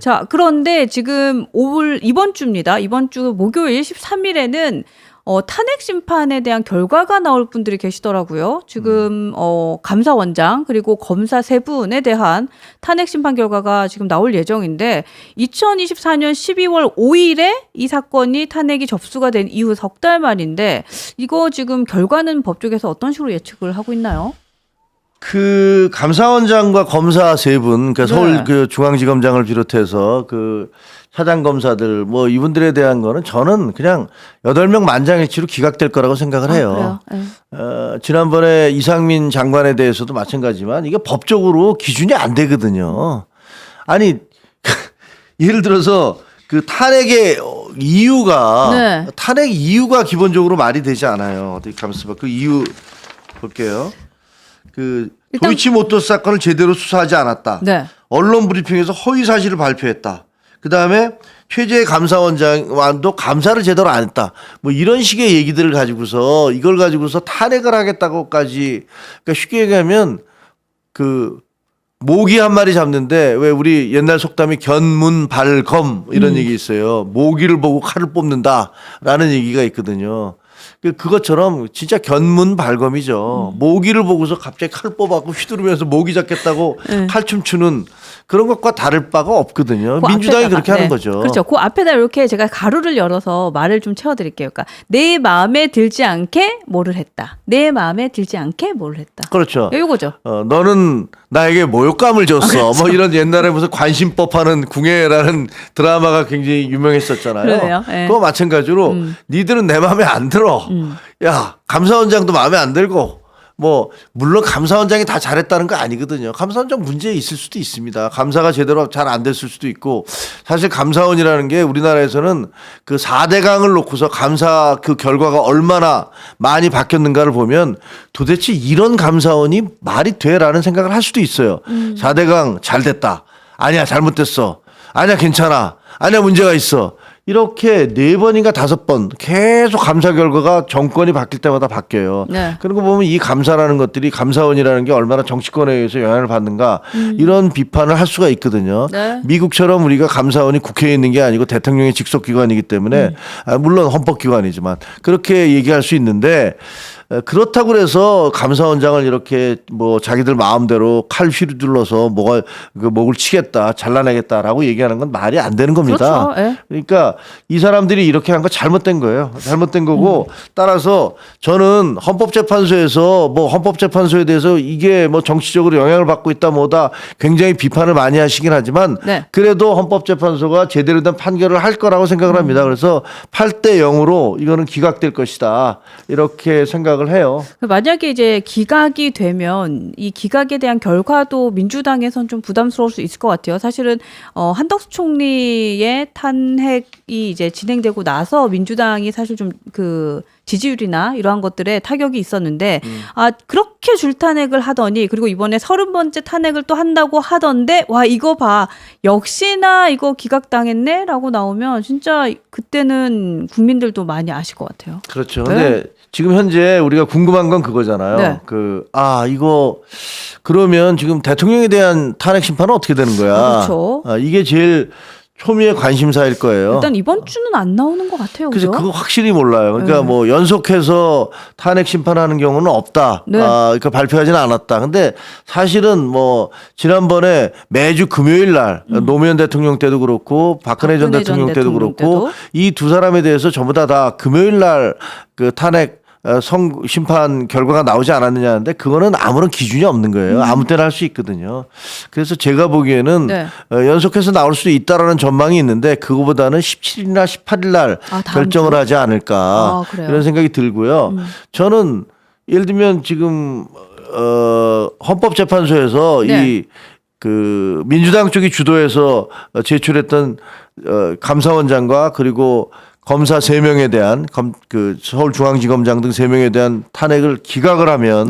자, 그런데 지금 이번 주입니다. 이번 주 목요일 13일에는 탄핵 심판에 대한 결과가 나올 분들이 계시더라고요. 지금 감사원장 그리고 검사 세 분에 대한 탄핵 심판 결과가 지금 나올 예정인데 2024년 12월 5일에 이 사건이 탄핵이 접수가 된 이후 석 달 만인데 이거 지금 결과는 법조계에서 어떤 식으로 예측을 하고 있나요? 그 감사원장과 검사 세 분, 그러니까 서울 그 중앙지검장을 비롯해서 그 차장 검사들 뭐 이분들에 대한 거는 저는 그냥 8명 만장일치로 기각될 거라고 생각을 해요. 지난번에 이상민 장관에 대해서도 마찬가지지만 이게 법적으로 기준이 안 되거든요. 아니 예를 들어서 그 탄핵의 이유가 탄핵 이유가 기본적으로 말이 되지 않아요. 어떻게 가만있어 봐. 그 이유 볼게요. 그 도이치모터스 사건을 제대로 수사하지 않았다. 언론 브리핑에서 허위 사실을 발표했다. 그다음에 최재 감사원장도 감사를 제대로 안 했다. 뭐 이런 식의 얘기들을 가지고서 이걸 가지고서 탄핵을 하겠다고까지, 그러니까 쉽게 얘기하면 그 모기 한 마리 잡는데 왜 우리 옛날 속담이 견문발검 이런 얘기 있어요. 모기를 보고 칼을 뽑는다라는 얘기가 있거든요. 그것처럼 진짜 견문발검이죠. 모기를 보고서 갑자기 칼을 뽑아갖고 휘두르면서 모기 잡겠다고 칼춤 추는 그런 것과 다를 바가 없거든요. 그 민주당이 앞에다가, 그렇게 하는 거죠. 그렇죠. 그 앞에다 이렇게 제가 가루를 열어서 말을 좀 채워드릴게요. 그러니까 내 마음에 들지 않게 뭐를 했다. 내 마음에 들지 않게 뭐를 했다. 그렇죠. 이거죠. 너는 나에게 모욕감을 줬어. 그렇죠. 뭐 이런 옛날에 무슨 관심법하는 궁예라는 드라마가 굉장히 유명했었잖아요. 그래요. 그거 마찬가지로 니들은 내 마음에 안 들어. 야, 감사원장도 마음에 안 들고. 뭐 물론 감사원장이 다 잘했다는 거 아니거든요. 감사원장 문제 있을 수도 있습니다. 감사가 제대로 잘 안 됐을 수도 있고, 사실 감사원이라는 게 우리나라에서는 그 4대강을 놓고서 감사 그 결과가 얼마나 많이 바뀌었는가를 보면 도대체 이런 감사원이 말이 돼라는 생각을 할 수도 있어요. 4대강 잘 됐다. 아니야 잘못됐어. 아니야 괜찮아. 아니야 문제가 있어. 이렇게 4번인가 5번 계속 감사 결과가 정권이 바뀔 때마다 바뀌어요. 그리고 보면 이 감사라는 것들이, 감사원이라는 게 얼마나 정치권에 의해서 영향을 받는가 이런 비판을 할 수가 있거든요. 미국처럼 우리가 감사원이 국회에 있는 게 아니고 대통령의 직속기관이기 때문에 물론 헌법기관이지만 그렇게 얘기할 수 있는데, 그렇다고 해서 감사원장을 이렇게 뭐 자기들 마음대로 칼 휘둘러서 목을 치겠다, 잘라내겠다라고 얘기하는 건 말이 안 되는 겁니다. 그렇죠. 그러니까 이 사람들이 이렇게 한 거 잘못된 거예요. 잘못된 거고, 따라서 저는 헌법재판소에서 뭐 헌법재판소에 대해서 이게 뭐 정치적으로 영향을 받고 있다 뭐다 굉장히 비판을 많이 하시긴 하지만 그래도 헌법재판소가 제대로 된 판결을 할 거라고 생각을 합니다. 그래서 8대 0으로 이거는 기각될 것이다. 이렇게 생각을 해요. 만약에 이제 기각이 되면 이 기각에 대한 결과도 민주당에선 좀 부담스러울 수 있을 것 같아요. 사실은 한덕수 총리의 탄핵이 이제 진행되고 나서 민주당이 사실 좀 그 지지율이나 이러한 것들에 타격이 있었는데 그렇게 줄탄핵을 하더니, 그리고 이번에 30번째 탄핵을 또 한다고 하던데, 와 이거 봐 역시나 이거 기각당했네 라고 나오면 진짜 그때는 국민들도 많이 아실 것 같아요. 그렇죠. 근데 지금 현재 우리가 궁금한 건 그거잖아요. 이거 그러면 지금 대통령에 대한 탄핵 심판은 어떻게 되는 거야? 그렇죠. 이게 제일 초미의 관심사일 거예요. 일단 이번 주는 안 나오는 것 같아요. 그래서 그죠? 그거 확실히 몰라요. 그러니까 뭐 연속해서 탄핵 심판하는 경우는 없다. 그러니까 발표하지는 않았다. 근데 사실은 뭐 지난번에 매주 금요일 날 노무현 대통령 때도 그렇고 박근혜 전 대통령 때도 그렇고 이 두 사람에 대해서 전부 다 금요일 날 그 탄핵 심판 결과가 나오지 않았느냐는데, 그거는 아무런 기준이 없는 거예요. 아무 때나 할 수 있거든요. 그래서 제가 보기에는 연속해서 나올 수도 있다라는 전망이 있는데, 그거보다는 17일이나 18일 날 결정을 하지 않을까 이런 생각이 들고요. 저는 예를 들면 지금 헌법재판소에서 이 그 민주당 쪽이 주도해서 제출했던 감사원장과 그리고 검사 3명에 대한 그 서울중앙지검장 등 3명에 대한 탄핵을 기각을 하면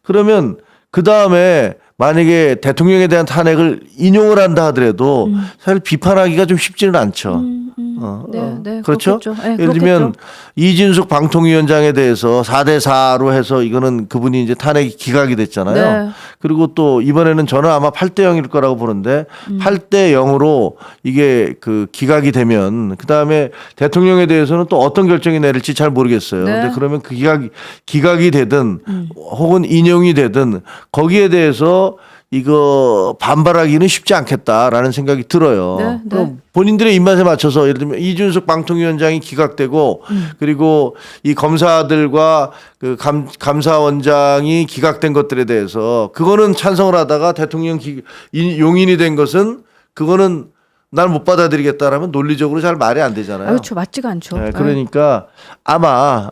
그러면 그 다음에 만약에 대통령에 대한 탄핵을 인용을 한다 하더라도 사실 비판하기가 좀 쉽지는 않죠. 그렇죠? 그렇겠죠. 네, 예를 들면 그렇겠죠. 이진숙 방통위원장에 대해서 4대4로 해서 이거는 그분이 이제 탄핵이 기각이 됐잖아요. 네. 그리고 또 이번에는 저는 아마 8대0일 거라고 보는데 8대0으로 이게 그 기각이 되면 그다음에 대통령에 대해서는 또 어떤 결정이 내릴지 잘 모르겠어요. 네. 근데 그러면 그 기각이 되든 혹은 인용이 되든 거기에 대해서 이거 반발하기는 쉽지 않겠다라는 생각이 들어요. 네, 네. 그럼 본인들의 입맛에 맞춰서 예를 들면 이준석 방통위원장이 기각되고 그리고 이 검사들과 그 감사원장이 기각된 것들에 대해서 그거는 찬성을 하다가 대통령 용인이 된 것은 그거는 난 못 받아들이겠다라면 논리적으로 잘 말이 안 되잖아요. 그렇죠. 맞지가 않죠. 네, 그러니까 아마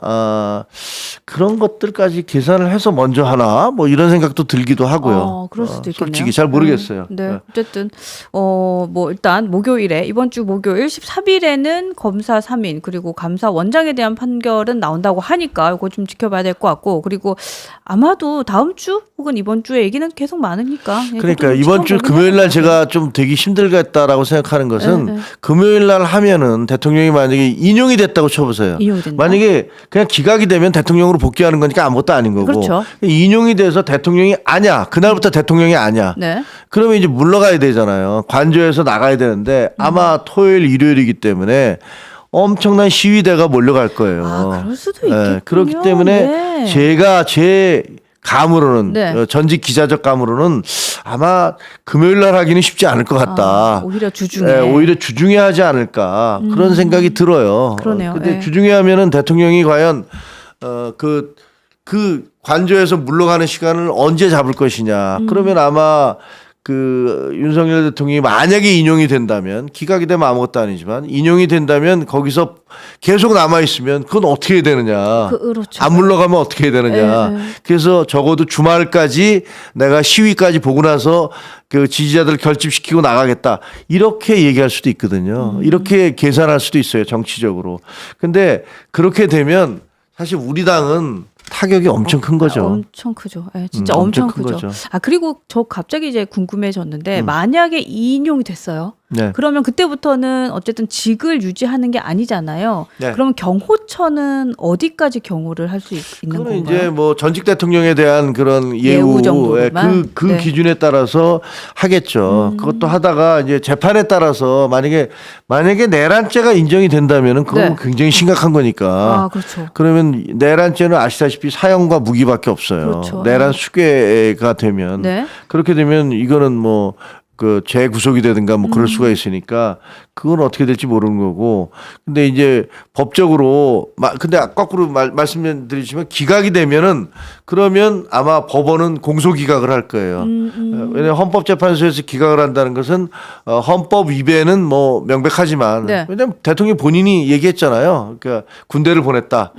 그런 것들까지 계산을 해서 먼저 하나 뭐 이런 생각도 들기도 하고요. 그럴 수도 있겠네요. 솔직히 잘 모르겠어요. 네. 어쨌든 뭐 일단 목요일에 이번 주 목요일 13일에는 검사 3인 그리고 감사원장에 대한 판결은 나온다고 하니까 이거 좀 지켜봐야 될 것 같고 그리고 아마도 다음 주 혹은 이번 주에 얘기는 계속 많으니까 그러니까 이번 주 금요일 날 제가 좀 되기 힘들겠다라고 생각하는 것은 네. 금요일 날 하면은 대통령이 만약에 인용이 됐다고 쳐보세요. 인용이 된다? 만약에 그냥 기각이 되면 대통령으로 복귀하는 거니까 아무것도 아닌 거고 그렇죠. 인용이 돼서 대통령이 아니야. 그날부터 대통령이 아니야. 네. 그러면 이제 물러가야 되잖아요. 관저에서 나가야 되는데 아마 토요일 일요일이기 때문에 엄청난 시위대가 몰려갈 거예요. 그럴 수도 있겠군요. 그렇기 때문에 네. 제가 제 감으로는 네. 전직 기자적 감으로는 아마 금요일 날 하기는 쉽지 않을 것 같다. 오히려 주중에. 예, 오히려 주중에 하지 않을까 그런 생각이 들어요. 그러네요. 근데 예. 주중에 하면은 대통령이 과연 그 관저에서 물러가는 시간을 언제 잡을 것이냐. 그러면 아마 그 윤석열 대통령이 만약에 인용이 된다면 기각이 되면 아무것도 아니지만 인용이 된다면 거기서 계속 남아 있으면 그건 어떻게 해야 되느냐. 그렇죠. 안 물러가면 어떻게 해야 되느냐. 네. 그래서 적어도 주말까지 내가 시위까지 보고 나서 그 지지자들 결집시키고 나가겠다. 이렇게 얘기할 수도 있거든요. 이렇게 계산할 수도 있어요. 정치적으로. 근데 그렇게 되면 사실 우리 당은 타격이 엄청 큰 거죠. 엄청 크죠. 네, 진짜 엄청 엄청 큰 크죠. 거죠. 그리고 저 갑자기 이제 궁금해졌는데 만약에 인용이 됐어요. 네. 그러면 그때부터는 어쨌든 직을 유지하는 게 아니잖아요. 네. 그러면 경호처는 어디까지 경호를 할 수 있는 그거는 건가요? 이제 뭐 전직 대통령에 대한 그런 예우 예우 정도로만? 그 네. 기준에 따라서 하겠죠. 그것도 하다가 이제 재판에 따라서 만약에 내란죄가 인정이 된다면은 그건 네. 굉장히 심각한 거니까. 그렇죠. 그러면 내란죄는 아시다시피 사형과 무기밖에 없어요. 그렇죠. 내란 수괴가 되면 네. 그렇게 되면 이거는 뭐 그 재구속이 되든가 뭐 그럴 수가 있으니까 그건 어떻게 될지 모르는 거고. 근데 이제 법적으로 근데 거꾸로 말씀드리지만 기각이 되면은 그러면 아마 법원은 공소기각을 할 거예요. 왜냐하면 헌법재판소에서 기각을 한다는 것은 헌법 위배는 뭐 명백하지만 네. 왜냐하면 대통령이 본인이 얘기했잖아요. 그러니까 군대를 보냈다.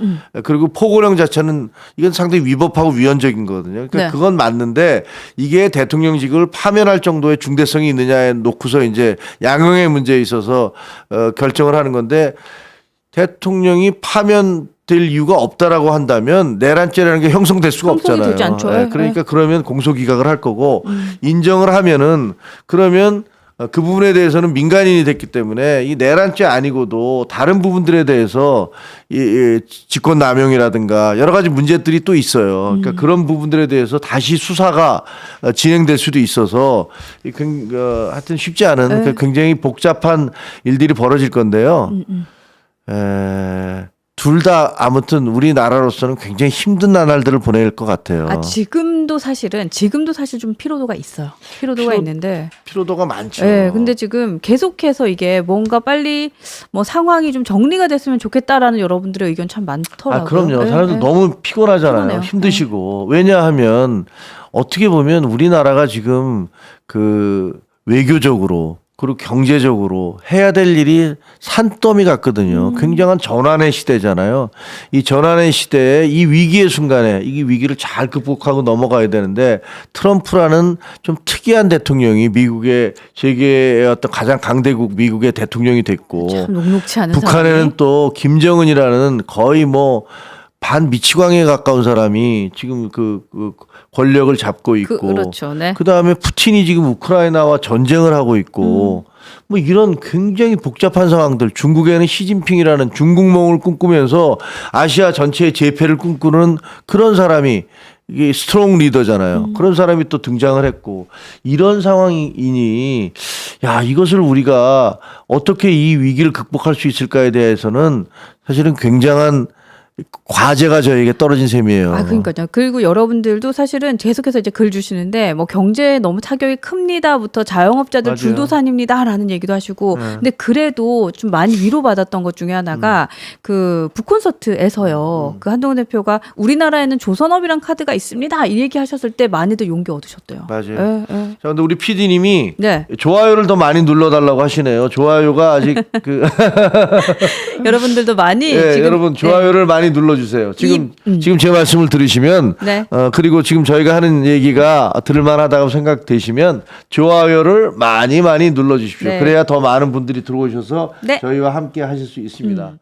그리고 포고령 자체는 이건 상당히 위법하고 위헌적인 거거든요. 그러니까 네. 그건 맞는데 이게 대통령직을 파면할 정도의 중대성이 있느냐에 놓고서 이제 양형의 문제에 있어서 결정을 하는 건데 대통령이 파면될 이유가 없다라고 한다면 내란죄라는 게 형성될 수가 형성이 없잖아요. 되지 않죠. 예, 예, 그러니까 그러면 공소기각을 할 거고 인정을 하면은 그러면 그 부분에 대해서는 민간인이 됐기 때문에 이 내란죄 아니고도 다른 부분들에 대해서 이 직권남용이라든가 여러 가지 문제들이 또 있어요. 그러니까 그런 부분들에 대해서 다시 수사가 진행될 수도 있어서 하여튼 쉽지 않은 네. 굉장히 복잡한 일들이 벌어질 건데요. 둘 다 아무튼 우리나라로서는 굉장히 힘든 나날들을 보낼 것 같아요. 지금도 사실 좀 피로도가 있어요. 피로도가 있는데. 피로도가 많죠. 네, 근데 지금 계속해서 이게 뭔가 빨리 뭐 상황이 좀 정리가 됐으면 좋겠다라는 여러분들의 의견 참 많더라고요. 그럼요. 네, 사람들 네. 너무 피곤하잖아요. 피곤해요. 힘드시고. 왜냐하면 어떻게 보면 우리나라가 지금 그 외교적으로 그리고 경제적으로 해야 될 일이 산더미 같거든요. 굉장한 전환의 시대잖아요. 이 전환의 시대에 이 위기의 순간에 이 위기를 잘 극복하고 넘어가야 되는데 트럼프라는 좀 특이한 대통령이 미국의 세계의 어떤 가장 강대국 미국의 대통령이 됐고 참 녹록치 않은 북한에는 사람이. 또 김정은이라는 거의 뭐 반 미치광이에 가까운 사람이 지금 그 권력을 잡고 있고 그렇죠. 네. 그다음에 푸틴이 지금 우크라이나와 전쟁을 하고 있고 뭐 이런 굉장히 복잡한 상황들, 중국에는 시진핑이라는 중국몽을 꿈꾸면서 아시아 전체의 재패를 꿈꾸는 그런 사람이 이게 스트롱 리더잖아요. 그런 사람이 또 등장을 했고 이런 상황이니 야 이것을 우리가 어떻게 이 위기를 극복할 수 있을까에 대해서는 사실은 굉장한 과제가 저에게 떨어진 셈이에요. 아, 그러니까요. 그리고 여러분들도 사실은 계속해서 이제 글 주시는데 뭐 경제에 너무 타격이 큽니다부터 자영업자들 맞아요. 줄도사님니다라는 얘기도 하시고 근데 그래도 좀 많이 위로받았던 것 중에 하나가 그 북콘서트에서요. 그 한동훈 대표가 우리나라에는 조선업이란 카드가 있습니다. 이 얘기 하셨을 때 많이들 용기 얻으셨대요. 맞아요. 예, 예. 자, 근데 우리 PD님이 네. 좋아요를 더 많이 눌러달라고 하시네요. 좋아요가 아직 그 여러분들도 많이 예, 지금 여러분 좋아요를 많이 눌러주세요. 지금 지금 제 말씀을 들으시면 네. 그리고 지금 저희가 하는 얘기가 들을만하다고 생각되시면 좋아요를 많이 눌러주십시오. 네. 그래야 더 많은 분들이 들어오셔서 네. 저희와 함께 하실 수 있습니다.